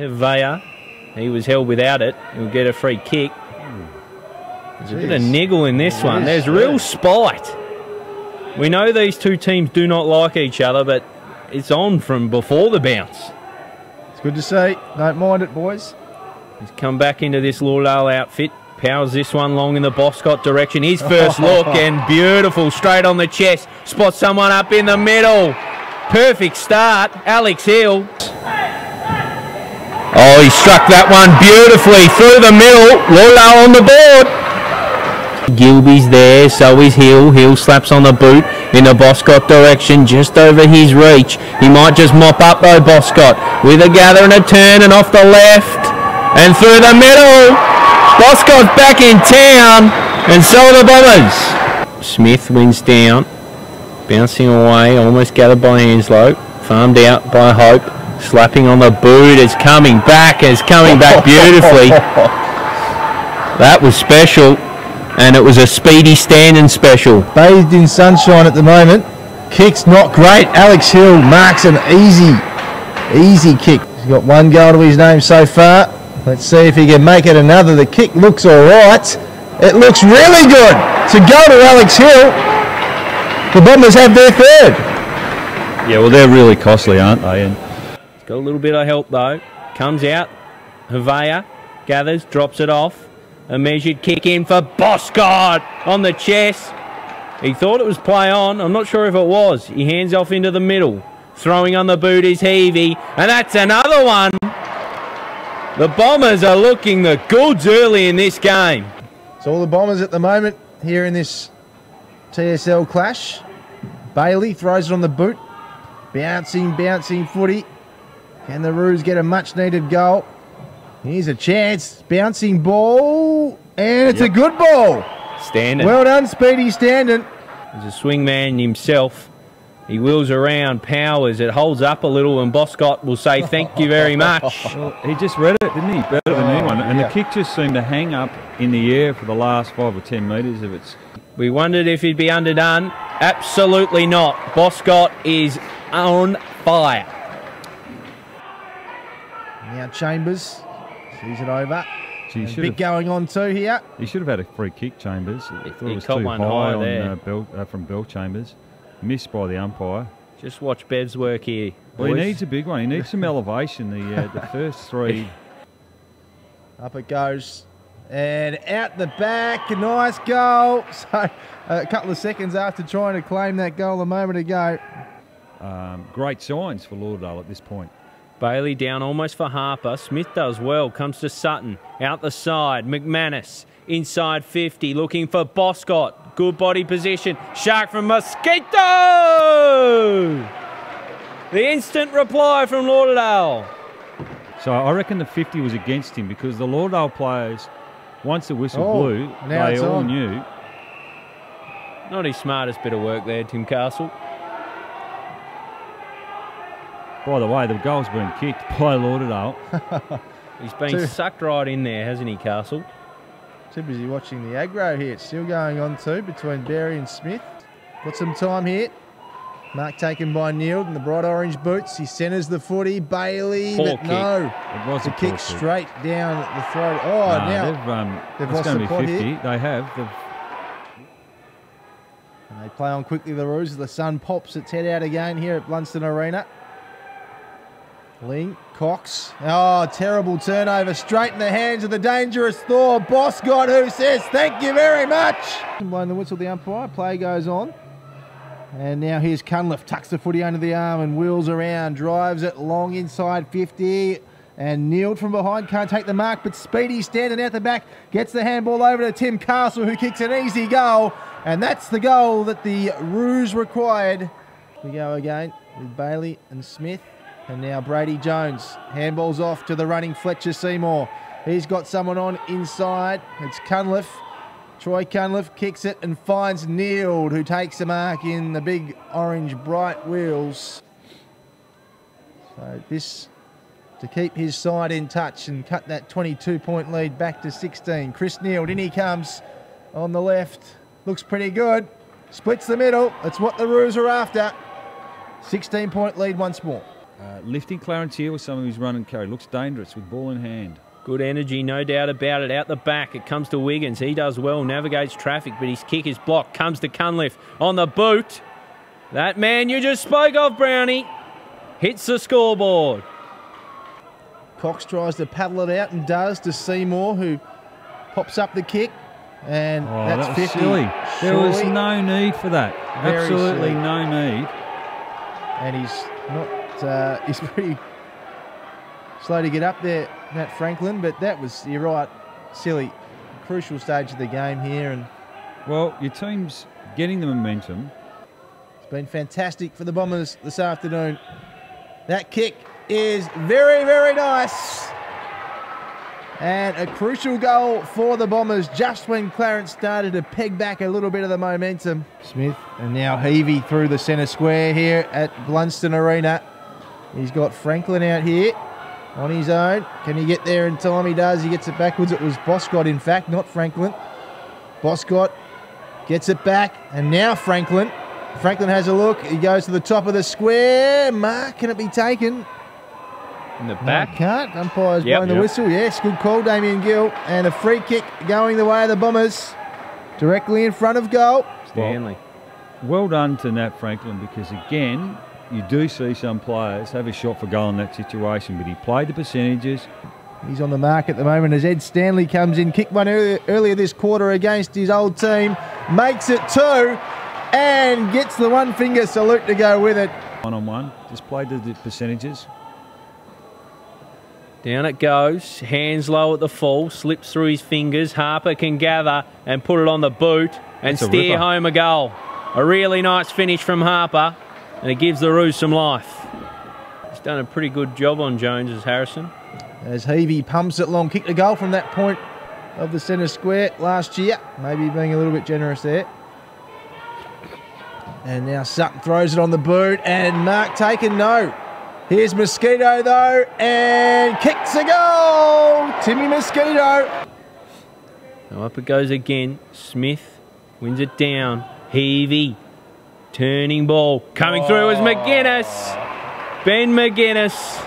Havea, he was held without it. He'll get a free kick. There's a bit of niggle in this one. There's real spite. We know these two teams do not like each other, but it's on from before the bounce. It's good to see. Don't mind it, boys. He's come back into this Lauderdale outfit. Powers this one long in the Boscott direction. His first look, and beautiful, straight on the chest. Spots someone up in the middle. Perfect start, Alex Hill. Oh, he struck that one beautifully through the middle. Lauderdale on the board. Gillbee's there, so is Hill. Hill slaps on the boot in the Boscott direction, just over his reach. He might just mop up though, Boscott, with a gather and a turn, and off the left and through the middle. Boscott back in town, and so are the Bombers. Smith wins down, bouncing away, almost gathered by Hanslow, farmed out by Hope, slapping on the boot. It's coming back beautifully. That was special, and it was a speedy Standen special. Bathed in sunshine at the moment. Kick's not great. Alex Hill marks an easy kick. He's got one goal to his name so far. Let's see if he can make it another. The kick looks all right. It looks really good to go to Alex Hill. The Bombers have their third. Yeah, well, they're really costly, aren't they? And he's got a little bit of help though. Comes out. Havea gathers, drops it off. A measured kick in for Boscott on the chest. He thought it was play on. I'm not sure if it was. He hands off into the middle. Throwing on the boot is Hevey. And that's another one. The Bombers are looking the goods early in this game. It's all the Bombers at the moment here in this TSL clash. Bailey throws it on the boot. Bouncing footy. Can the Roos get a much needed goal? Here's a chance. Bouncing ball. And it's a good ball. Standen. Well done, Speedy Standen. He's a swing man himself. He wheels around, powers, it holds up a little, and Boscott will say thank you very much. Well, he just read it, didn't he? Better than anyone. And the kick just seemed to hang up in the air for the last 5 or 10 metres of its. We wondered if he'd be underdone. Absolutely not. Boscott is on fire. Now Chambers sees it over. So a bit going on too here. He should have had a free kick, Chambers. I thought it was caught too one high there. from Bell Chambers. Missed by the umpire. Just watch Bev's work here. Well, he needs a big one. He needs some elevation. The first three. Up it goes. And out the back. Nice goal. So a couple of seconds after trying to claim that goal a moment ago. Great signs for Lauderdale at this point. Bailey down almost for Harper. Smith does well. Comes to Sutton. Out the side. McGuinness. Inside 50. Looking for Boscott. Good body position. Shark from Mosquito! The instant reply from Lauderdale. So I reckon the 50 was against him because the Lauderdale players, once the whistle blew, they all knew. Not his smartest bit of work there, Tim Castle. By the way, the goal's been kicked by Lauderdale. He's been sucked right in there, hasn't he, Castle? Too busy watching the aggro here. It's still going on too between Berry and Smith. Got some time here. Mark taken by Nield in the bright orange boots. He centres the footy. Bailey, Poor but kick. no. It was a kick straight down the throat. Oh, now they've lost the plot 50. Here. They have. And they play on quickly, the Roos. The sun pops its head out again here at Blundstone Arena. Ling, Cox. Oh, terrible turnover. Straight in the hands of the dangerous Thor. Boscott, who says thank you very much. Blowing the whistle, the umpire. Play goes on. And now here's Cunliffe. Tucks the footy under the arm and wheels around. Drives it long inside 50. And Nield from behind can't take the mark, but Speedy standing out the back. Gets the handball over to Tim Castle, who kicks an easy goal. And that's the goal that the Roos required. We go again with Bailey and Smith. And now Brady Jones. Handballs off to the running Fletcher Seymour. He's got someone on inside. It's Cunliffe. Troy Cunliffe kicks it and finds Nield, who takes the mark in the big orange bright wheels. So this to keep his side in touch and cut that 22-point lead back to 16. Chris Nield, in he comes on the left. Looks pretty good. Splits the middle. That's what the Roos are after. 16-point lead once more. lifting Clarence here with some of his run and carry. Looks dangerous with ball in hand. Good energy, no doubt about it. Out the back, it comes to Wiggins. He does well, navigates traffic, but his kick is blocked. Comes to Cunliffe on the boot. That man you just spoke of, Brownie, hits the scoreboard. Cox tries to paddle it out and does to Seymour, who pops up the kick. And that's that 50. Silly. There was no need for that. Very Absolutely silly. no need. And he's not, he's pretty slow to get up there, Matt Franklin, but that was, you're right, silly. Crucial stage of the game here. And well, your team's getting the momentum. it's been fantastic for the Bombers this afternoon. That kick is very, very nice. And a crucial goal for the Bombers just when Clarence started to peg back a little bit of the momentum. Smith and now Hevey through the centre square here at Blundstone Arena. He's got Franklin out here on his own. Can he get there in time? He does. He gets it backwards. It was Boscott, in fact, not Franklin. Boscott gets it back, and now Franklin. Franklin has a look. He goes to the top of the square. Mark, can it be taken? In the back. No, can't. Umpire's blowing the whistle. Yes, good call, Damien Gill. And a free kick going the way of the Bombers. Directly in front of goal. Stanley. Well done to Nat Franklin, because again, you do see some players have a shot for goal in that situation, but he played the percentages. He's on the mark at the moment as Ed Stanley comes in. Kicked one earlier this quarter against his old team. Makes it 2 and gets the one finger salute to go with it. One-on-one. Just played the percentages. Down it goes, hands low at the fall, slips through his fingers. Harper can gather and put it on the boot and steer home a goal. A really nice finish from Harper, and it gives the Roos some life. He's done a pretty good job on Jones as Harrison. As Hevey pumps it long, kicked a goal from that point of the centre square last year. Maybe being a little bit generous there. And now Sutton throws it on the boot, and Mark taken, no. Here's Mosquito though, and kicks a goal! Timmy Mosquito. Now up it goes again. Smith wins it down. Hevey. Turning ball. Coming through is McGuinness. Ben McGuinness.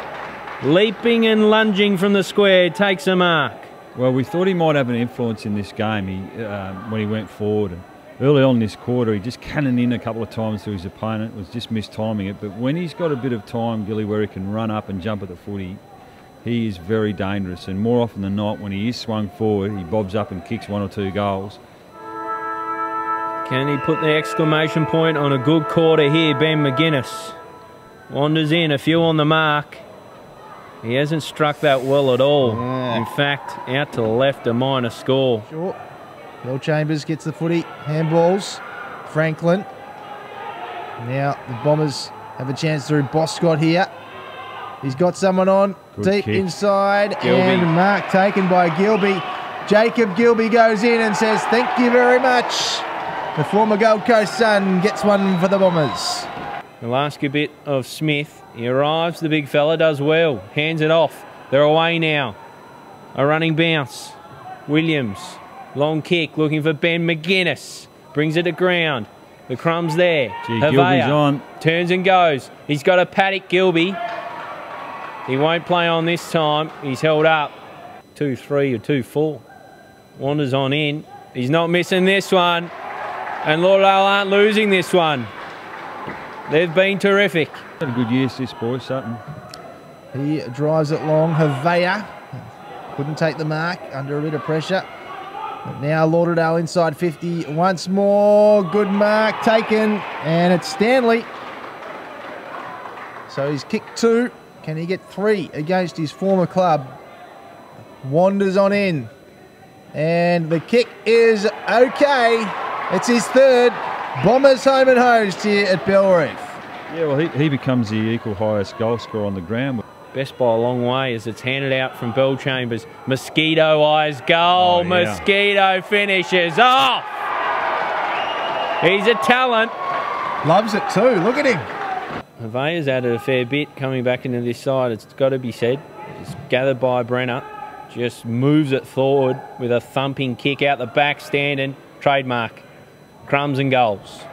Leaping and lunging from the square. Takes a mark. Well, we thought he might have an influence in this game when he went forward. And early on in this quarter, he just cannoned in a couple of times to his opponent, was just mistiming it. But when he's got a bit of time, Gilly, where he can run up and jump at the footy, he is very dangerous. And more often than not, when he is swung forward, he bobs up and kicks 1 or 2 goals. Can he put the exclamation point on a good quarter here, Ben McGuinness? Wanders in, a few on the mark. He hasn't struck that well at all. Yeah. In fact, out to the left, a minor score. Sure. Bill Chambers gets the footy. Handballs. Franklin. Now the Bombers have a chance through Boscott here. He's got someone on. Good deep kick. inside. Gillbee. And mark taken by Gillbee. Jacob Gillbee goes in and says, thank you very much. The former Gold Coast son gets one for the Bombers. We'll ask a bit of Smith. He arrives, the big fella does well. Hands it off. They're away now. A running bounce. Williams. Long kick, looking for Ben McGuinness. Brings it to ground. The crumb's there. Gilbee's on. Turns and goes. He's got a paddock, Gillbee. He won't play on this time. He's held up. 2-3 or 2-4. Wanders on in. He's not missing this one. And Lauderdale aren't losing this one. They've been terrific. Had a good year, this boy, Sutton. He drives it long. Havea couldn't take the mark under a bit of pressure. But now Lauderdale inside 50 once more. Good mark taken. And it's Stanley. So he's kicked 2. Can he get 3 against his former club? Wanders on in. And the kick is okay. It's his 3rd. Bombers home and hosed here at Belreef. Yeah, well, he becomes the equal highest goal scorer on the ground. Best by a long way as it's handed out from Bell Chambers. Mosquito eyes goal. Oh, yeah. Mosquito finishes off. He's a talent. Loves it too. Look at him. Havea's added a fair bit coming back into this side. It's got to be said. It's gathered by Brenner. Just moves it forward with a thumping kick out the back. Standen. Trademark. Crumbs and goals.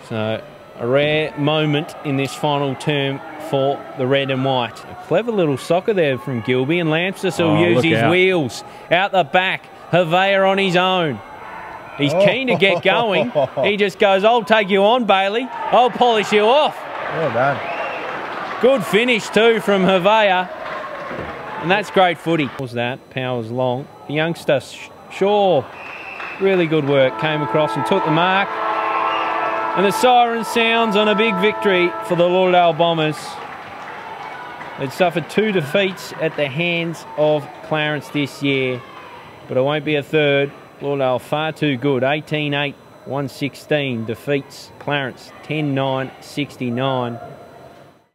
So A rare moment in this final term for the red and white. A clever little soccer there from Gillbee, and Lampsas will use his wheels out the back. Havea on his own. He's keen to get going. He just goes, I'll take you on, Bailey. I'll polish you off. Well done. Good finish too from Havea. And that's great footy. What was that? Powers long. The youngster, Shaw, really good work. Came across and took the mark. And the siren sounds on a big victory for the Lauderdale Bombers. They'd suffered 2 defeats at the hands of Clarence this year, but it won't be a third. Lauderdale far too good. 18-8, 116 defeats Clarence 10-9, 69.